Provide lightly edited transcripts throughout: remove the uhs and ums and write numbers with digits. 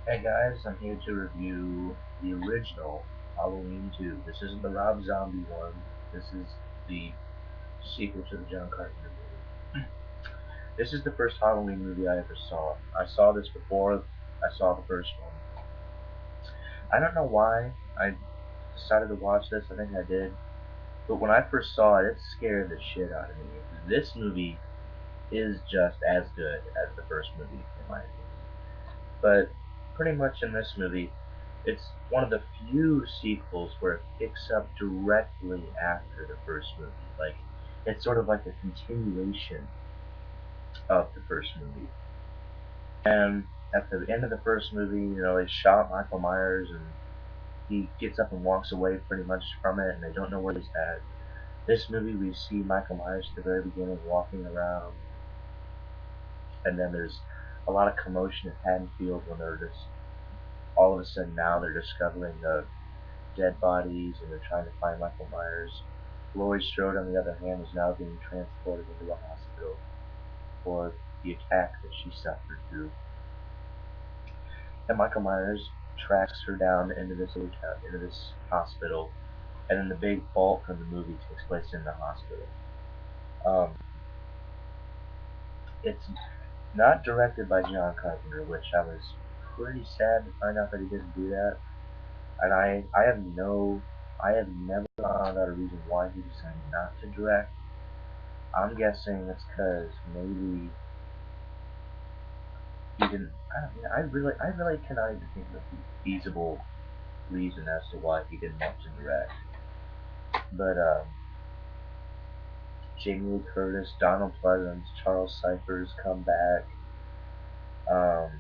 Hey guys, I'm here to review the original Halloween 2. This isn't the Rob Zombie one. This is the sequel to the John Carpenter movie. This is the first Halloween movie I ever saw. I saw this before I saw the first one. I don't know why I decided to watch this. I think I did. But when I first saw it, it scared the shit out of me. This movie is just as good as the first movie, in my opinion. But pretty much in this movie, it's one of the few sequels where it picks up directly after the first movie. Like, it's sort of like a continuation of the first movie. And at the end of the first movie, they shot Michael Myers and he gets up and walks away pretty much from it and they don't know where he's at. This movie, we see Michael Myers at the very beginning walking around, and then there's a lot of commotion at Haddonfield when they're just all of a sudden now they're discovering the dead bodies and they're trying to find Michael Myers. Laurie Strode, on the other hand, is now being transported into a hospital for the attack that she suffered through. And Michael Myers tracks her down into this hospital, and then the big bulk of the movie takes place in the hospital. Um, it's not directed by John Carpenter, which I was pretty sad to find out that he didn't do that. And I have never found out a reason why he decided not to direct. I'm guessing it's because maybe he didn't. I really cannot even think of a feasible reason as to why he didn't want to direct. But Jamie Lee Curtis, Donald Pleasance, Charles Cyphers come back. Um,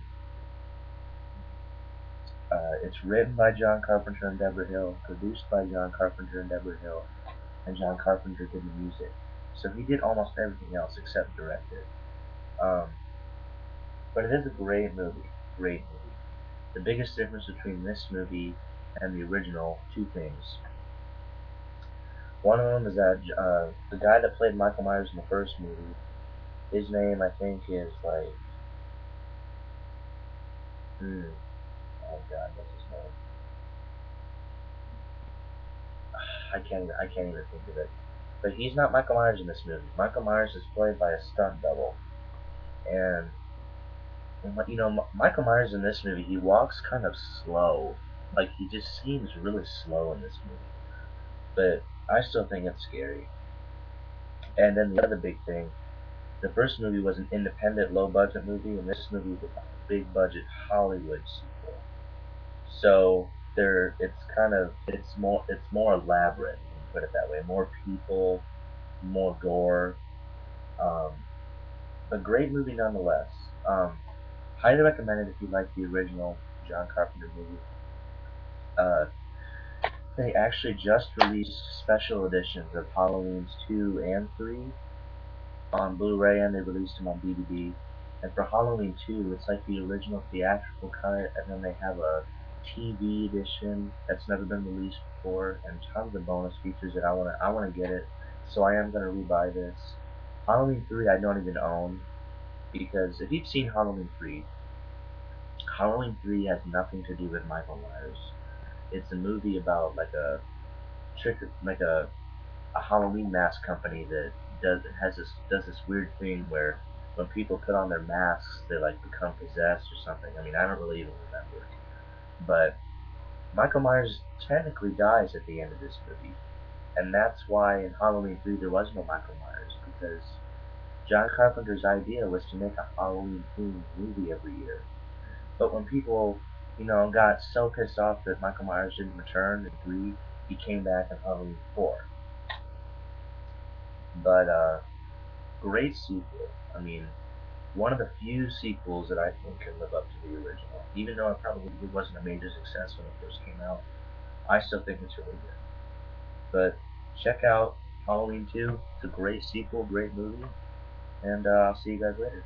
it's written by John Carpenter and Deborah Hill, produced by John Carpenter and Deborah Hill, and John Carpenter did the music. So he did almost everything else except direct it. Um, but it is a great movie. Great movie. The biggest difference between this movie and the original, two things. One of them is that the guy that played Michael Myers in the first movie, his name I think is like, oh god, what's his name? I can't even think of it. But he's not Michael Myers in this movie. Michael Myers is played by a stunt double, and Michael Myers in this movie, he walks kind of slow. Like he just seems really slow in this movie. But I still think it's scary. And then the other big thing, the first movie was an independent, low budget movie, and this movie was a big budget Hollywood sequel. So it's more elaborate. You can put it that way. More people, more gore. Um, a great movie nonetheless. Highly recommend it if you like the original John Carpenter movie. Uh, they actually just released special editions of Halloween's 2 and 3 on Blu-ray, and they released them on DVD. And for Halloween 2, it's like the original theatrical cut, and then they have a TV edition that's never been released before, and tons of bonus features that I wanna get it. So I am gonna rebuy this. Halloween 3 I don't even own, because if you've seen Halloween 3, Halloween 3 has nothing to do with Michael Myers. It's a movie about like a Halloween mask company that does this weird thing where when people put on their masks, they like become possessed or something. I mean, I don't really even remember. But Michael Myers technically dies at the end of this movie, and that's why in Halloween 3 there was no Michael Myers, because John Carpenter's idea was to make a Halloween themed movie every year. But when people, got so pissed off that Michael Myers didn't return in 3, he came back in Halloween 4. But great sequel. I mean, one of the few sequels that I think can live up to the original. Even though it wasn't a major success when it first came out, I still think it's really good. But check out Halloween 2. It's a great sequel, great movie, and I'll see you guys later.